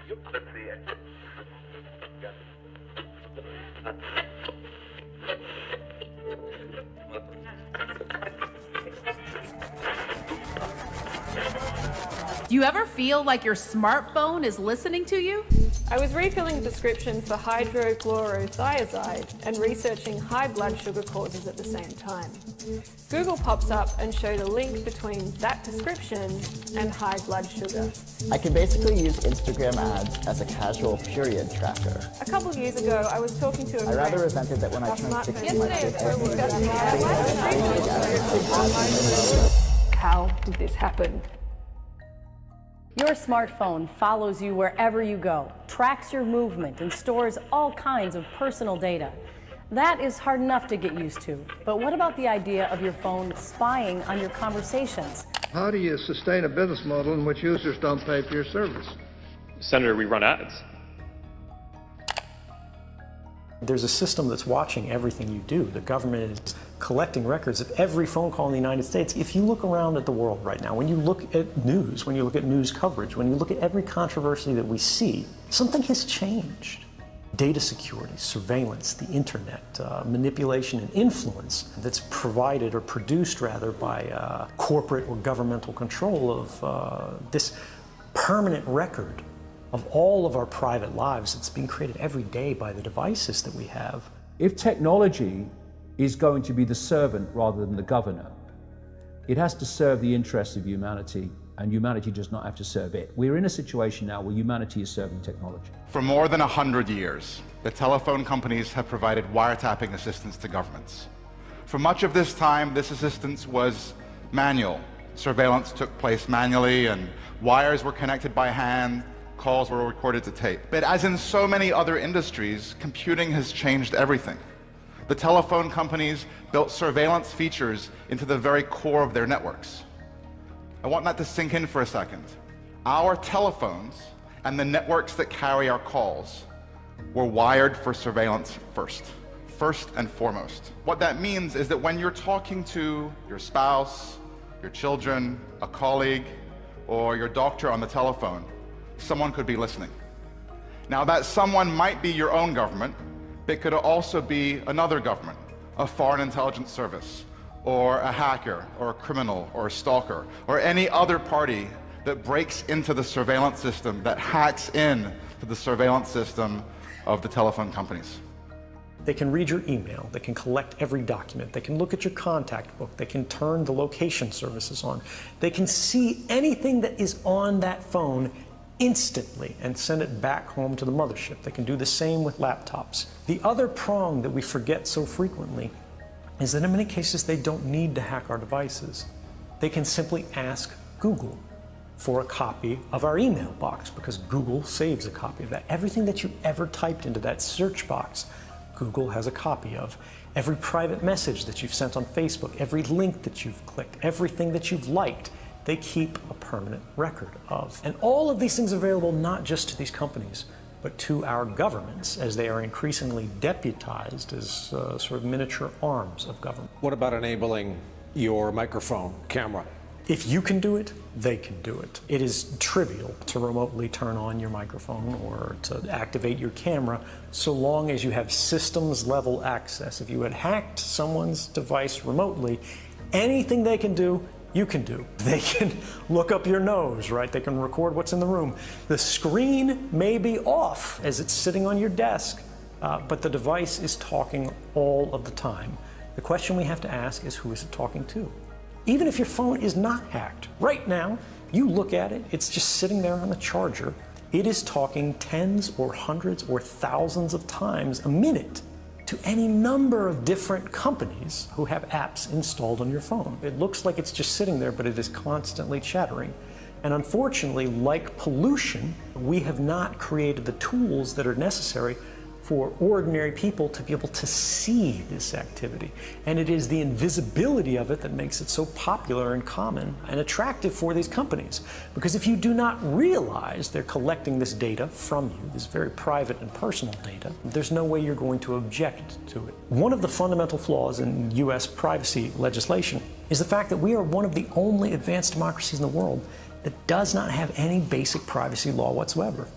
Do you ever feel like your smartphone is listening to you? I was refilling prescriptions for hydrochlorothiazide and researching high blood sugar causes at the same time. Google pops up and showed a link between that prescription and high blood sugar. I can basically use Instagram ads as a casual period tracker. A couple of years ago, I was talking to a I friend. rather resented that when I turned 16, my kids How did this happen? Your smartphone follows you wherever you go, tracks your movement, and stores all kinds of personal data. That is hard enough to get used to. But what about the idea of your phone spying on your conversations? How do you sustain a business model in which users don't pay for your service? Senator, we run ads. There's a system that's watching everything you do. The government is collecting records of every phone call in the United States. If you look around at the world right now, when you look at news, when you look at news coverage, when you look at every controversy that we see, something has changed. Data security, surveillance, the internet, manipulation and influence that's provided or produced rather by corporate or governmental control of this permanent record of all of our private lives that's being created every day by the devices that we have. If technology is going to be the servant rather than the governor, it has to serve the interests of humanity, and humanity does not have to serve it. We're in a situation now where humanity is serving technology. For more than 100 years, the telephone companies have provided wiretapping assistance to governments. For much of this time, this assistance was manual. Surveillance took place manually, and wires were connected by hand, calls were recorded to tape. But as in so many other industries, computing has changed everything. The telephone companies built surveillance features into the very core of their networks. I want that to sink in for a second. Our telephones and the networks that carry our calls were wired for surveillance first and foremost. What that means is that when you're talking to your spouse, your children, a colleague, or your doctor on the telephone, someone could be listening. Now, that someone might be your own government, but it could also be another government, a foreign intelligence service, or a hacker, or a criminal, or a stalker, or any other party that breaks into the surveillance system, that hacks in to the surveillance system of the telephone companies. They can read your email, they can collect every document, they can look at your contact book, they can turn the location services on, they can see anything that is on that phone instantly and send it back home to the mothership. They can do the same with laptops. The other prong that we forget so frequently is that in many cases they don't need to hack our devices. They can simply ask Google for a copy of our email box, because Google saves a copy of that. Everything that you ever typed into that search box, Google has a copy of. Every private message that you've sent on Facebook, every link that you've clicked, everything that you've liked, they keep a permanent record of. And all of these things are available not just to these companies, but to our governments, as they are increasingly deputized as sort of miniature arms of government. What about enabling your microphone camera? If you can do it, they can do it. It is trivial to remotely turn on your microphone or to activate your camera, so long as you have systems level access. If you had hacked someone's device remotely, anything they can do, you can do. They can look up your nose, right? They can record what's in the room. The screen may be off as it's sitting on your desk, but the device is talking all of the time. The question we have to ask is, who is it talking to? Even if your phone is not hacked, right now, you look at it, it's just sitting there on the charger. It is talking tens or hundreds or thousands of times a minute to any number of different companies who have apps installed on your phone. It looks like it's just sitting there, but it is constantly chattering. And unfortunately, like pollution, we have not created the tools that are necessary for ordinary people to be able to see this activity. And it is the invisibility of it that makes it so popular and common and attractive for these companies. Because if you do not realize they're collecting this data from you, this very private and personal data, there's no way you're going to object to it. One of the fundamental flaws in US privacy legislation is the fact that we are one of the only advanced democracies in the world that does not have any basic privacy law whatsoever.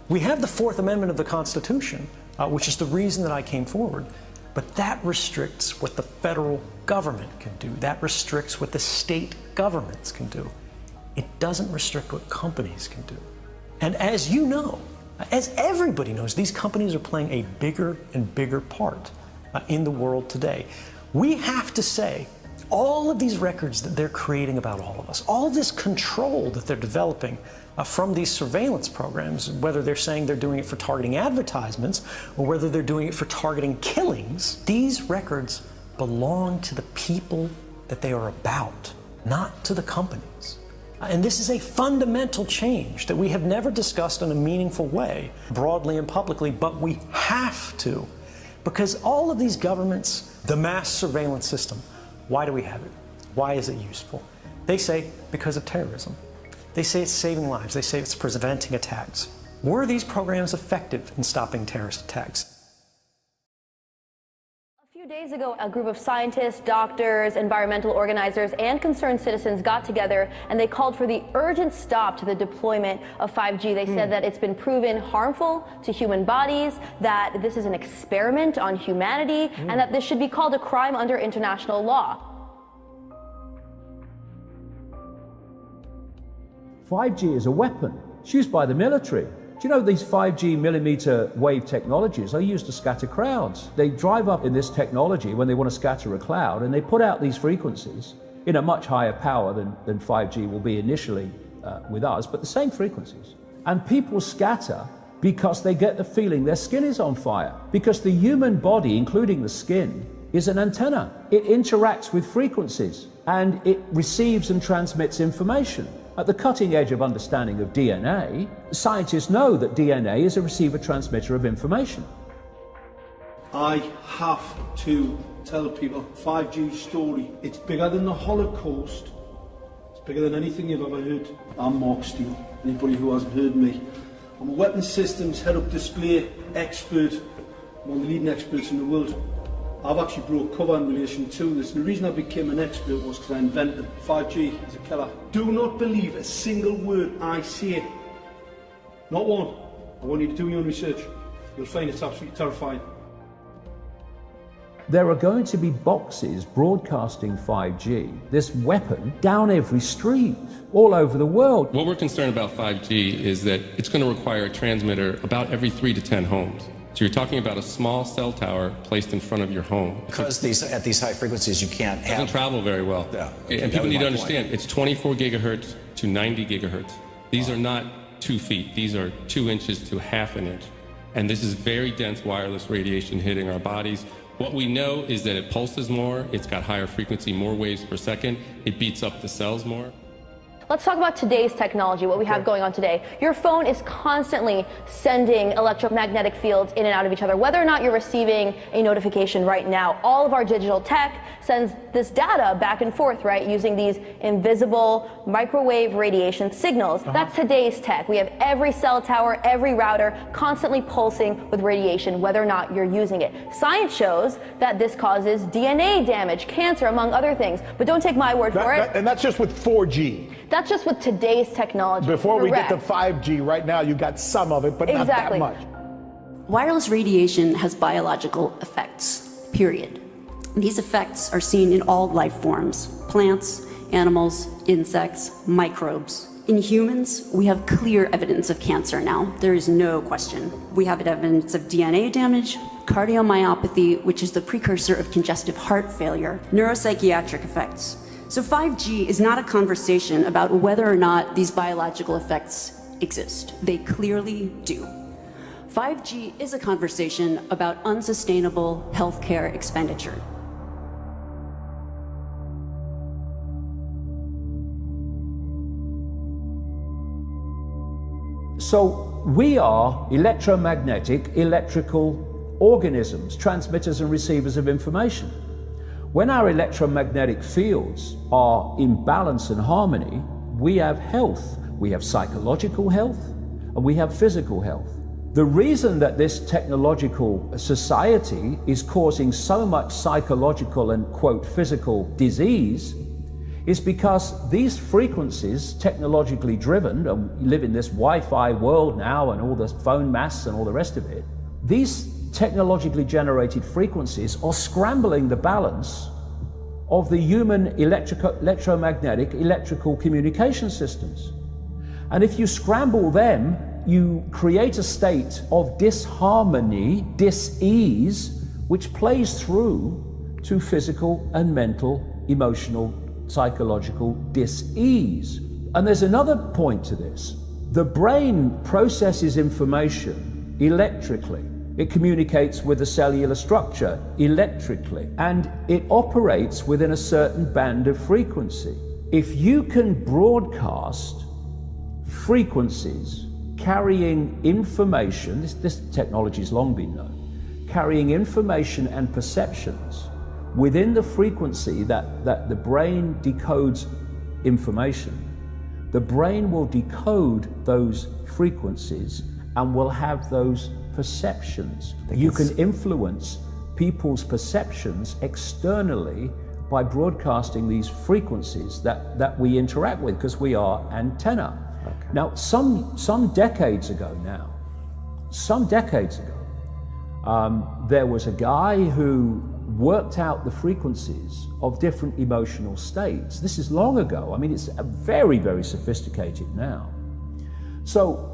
We have the Fourth Amendment of the Constitution, which is the reason that I came forward, but that restricts what the federal government can do. That restricts what the state governments can do. It doesn't restrict what companies can do. And as you know, as everybody knows, these companies are playing a bigger and bigger part in the world today. We have to say, all of these records that they're creating about all of us, all of this control that they're developing from these surveillance programs, whether they're saying they're doing it for targeting advertisements or whether they're doing it for targeting killings, these records belong to the people that they are about, not to the companies. And this is a fundamental change that we have never discussed in a meaningful way, broadly and publicly, but we have to, because all of these governments, the mass surveillance system, why do we have it? Why is it useful? They say because of terrorism. They say it's saving lives. They say it's preventing attacks. Were these programs effective in stopping terrorist attacks? A few days ago, a group of scientists, doctors, environmental organizers, and concerned citizens got together and they called for the urgent stop to the deployment of 5G. They said that it's been proven harmful to human bodies, that this is an experiment on humanity, and that this should be called a crime under international law. 5G is a weapon. It's used by the military. Do you know these 5G millimeter wave technologies are used to scatter crowds? They drive up in this technology when they want to scatter a cloud, and they put out these frequencies in a much higher power than 5G will be initially with us, but the same frequencies. And people scatter because they get the feeling their skin is on fire. Because the human body, including the skin, is an antenna. It interacts with frequencies and it receives and transmits information. At the cutting edge of understanding of DNA, scientists know that DNA is a receiver-transmitter of information. I have to tell people 5G story. It's bigger than the Holocaust. It's bigger than anything you've ever heard. I'm Mark Steele. Anybody who hasn't heard me. I'm a weapons systems head-up display expert. I'm one of the leading experts in the world. I've actually brought cover in relation to this, and the reason I became an expert was because I invented 5G as a killer. Do not believe a single word I say. Not one. I want you to do your own research. You'll find it's absolutely terrifying. There are going to be boxes broadcasting 5G, this weapon, down every street, all over the world. What we're concerned about 5G is that it's going to require a transmitter about every 3 to 10 homes. So you're talking about a small cell tower placed in front of your home. Because at these high frequencies, you can't have... It doesn't travel very well. Yeah. And people need to understand, it's 24 gigahertz to 90 gigahertz. These are not 2 feet. These are 2 inches to half an inch. And this is very dense wireless radiation hitting our bodies. What we know is that it pulses more, it's got higher frequency, more waves per second, it beats up the cells more. Let's talk about today's technology, what we have going on today. Your phone is constantly sending electromagnetic fields in and out of each other. Whether or not you're receiving a notification right now, all of our digital tech sends this data back and forth, right, using these invisible microwave radiation signals. That's today's tech. We have every cell tower, every router constantly pulsing with radiation, whether or not you're using it. Science shows that this causes DNA damage, cancer, among other things. But don't take my word for it. And that's just with 4G. That's just with today's technology. Before Correct. we get to 5G, right now you got some of it, but not that much. Wireless radiation has biological effects, period. These effects are seen in all life forms: plants, animals, insects, microbes. In humans, we have clear evidence of cancer now. There is no question. We have evidence of DNA damage, cardiomyopathy, which is the precursor of congestive heart failure, neuropsychiatric effects. So 5G is not a conversation about whether or not these biological effects exist. They clearly do. 5G is a conversation about unsustainable healthcare expenditure. So we are electromagnetic, electrical organisms, transmitters and receivers of information. When our electromagnetic fields are in balance and harmony, we have health. We have psychological health and we have physical health. The reason that this technological society is causing so much psychological and, quote, physical disease is because these frequencies, technologically driven, and we live in this Wi-Fi world now and all the phone masts and all the rest of it, these technologically generated frequencies are scrambling the balance of the human electromagnetic electrical communication systems. And if you scramble them, you create a state of disharmony, dis-ease, which plays through to physical and mental, emotional, psychological dis-ease. And there's another point to this. The brain processes information electrically. It communicates with the cellular structure electrically, and it operates within a certain band of frequency. If you can broadcast frequencies carrying information, this technology has long been known, carrying information and perceptions within the frequency that the brain decodes information, the brain will decode those frequencies and will have those perceptions. You can influence people's perceptions externally by broadcasting these frequencies that we interact with, because we are antenna. Okay. Now, some decades ago, there was a guy who worked out the frequencies of different emotional states. This is long ago. I mean, it's very, very sophisticated now. So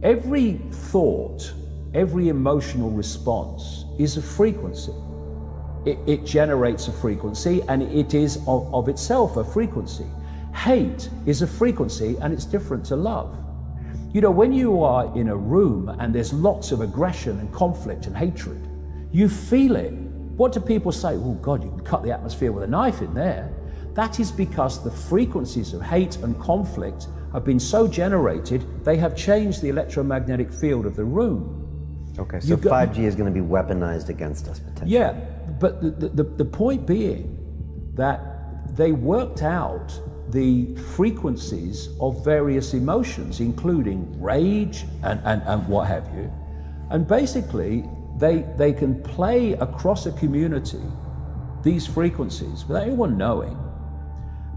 every thought, every emotional response is a frequency. It generates a frequency, and it is of itself a frequency. Hate is a frequency, and it's different to love. You know, when you are in a room and there's lots of aggression and conflict and hatred, you feel it. What do people say? Oh God, you can cut the atmosphere with a knife in there. That is because the frequencies of hate and conflict have been so generated, they have changed the electromagnetic field of the room. Okay, so 5G is going to be weaponized against us potentially. Yeah, but the point being that they worked out the frequencies of various emotions, including rage and what have you. And basically, they can play across a community these frequencies without anyone knowing,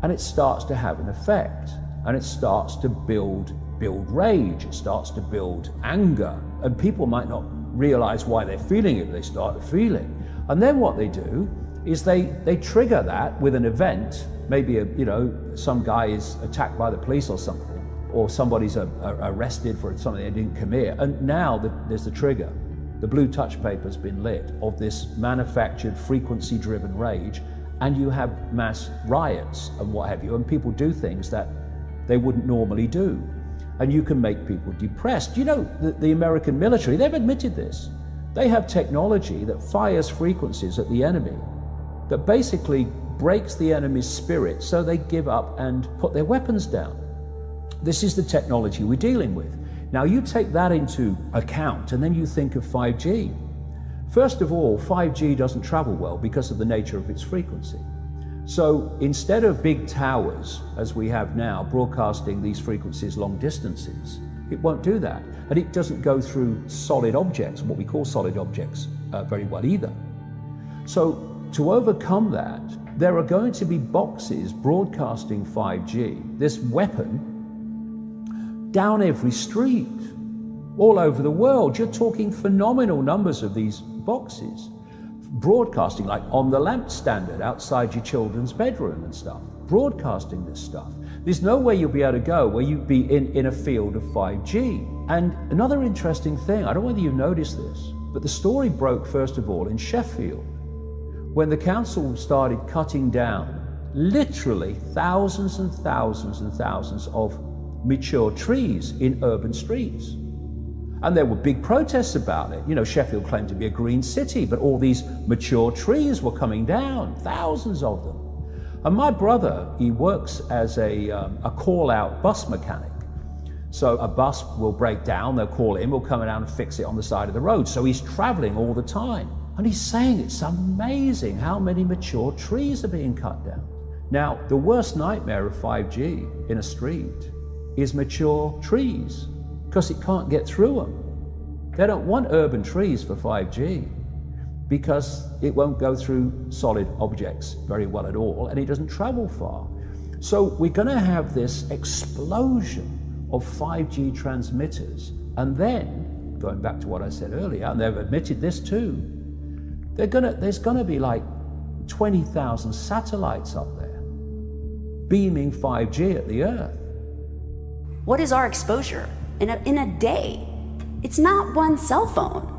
and it starts to have an effect, and it starts to build rage, it starts to build anger, and people might not realize why they're feeling it, they start to feel it. And then what they do is they trigger that with an event. Maybe some guy is attacked by the police or something, or somebody's arrested for something they didn't commit, and now there's the trigger. The blue touch paper's been lit of this manufactured frequency-driven rage, and you have mass riots and what have you, and people do things that they wouldn't normally do. And you can make people depressed. You know, the American military, they've admitted this. They have technology that fires frequencies at the enemy that basically breaks the enemy's spirit so they give up and put their weapons down. This is the technology we're dealing with. Now you take that into account and then you think of 5G. First of all, 5G doesn't travel well because of the nature of its frequency. So instead of big towers, as we have now, broadcasting these frequencies long distances, it won't do that. And it doesn't go through solid objects, what we call solid objects, very well either. So to overcome that, there are going to be boxes broadcasting 5G, this weapon, down every street, all over the world. You're talking phenomenal numbers of these boxes, broadcasting like on the lamp standard outside your children's bedroom and stuff, broadcasting this stuff. There's no way you'll be able to go where you'd be in a field of 5G. And another interesting thing, I don't know whether you've noticed this, but the story broke first of all in Sheffield, when the council started cutting down literally thousands and thousands and thousands of mature trees in urban streets. And there were big protests about it. You know, Sheffield claimed to be a green city, but all these mature trees were coming down, thousands of them. And my brother, he works as a call-out bus mechanic. So a bus will break down, they'll call him, we'll come down and fix it on the side of the road. So he's traveling all the time. And he's saying it's amazing how many mature trees are being cut down. Now, the worst nightmare of 5G in a street is mature trees, because it can't get through them. They don't want urban trees for 5G because it won't go through solid objects very well at all, and it doesn't travel far. So we're going to have this explosion of 5G transmitters, and then, going back to what I said earlier, and they've admitted this too, there's going to be like 20,000 satellites up there beaming 5G at the Earth. What is our exposure in a day? It's not one cell phone.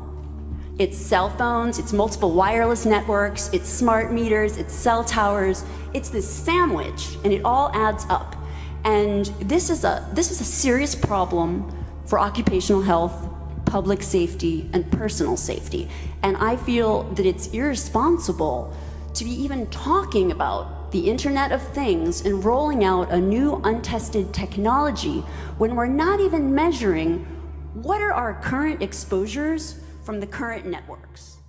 It's cell phones, it's multiple wireless networks, it's smart meters, it's cell towers. It's this sandwich, and it all adds up. And this is a serious problem for occupational health, public safety, and personal safety. And I feel that it's irresponsible to be even talking about the Internet of Things and rolling out a new untested technology when we're not even measuring what are our current exposures from the current networks.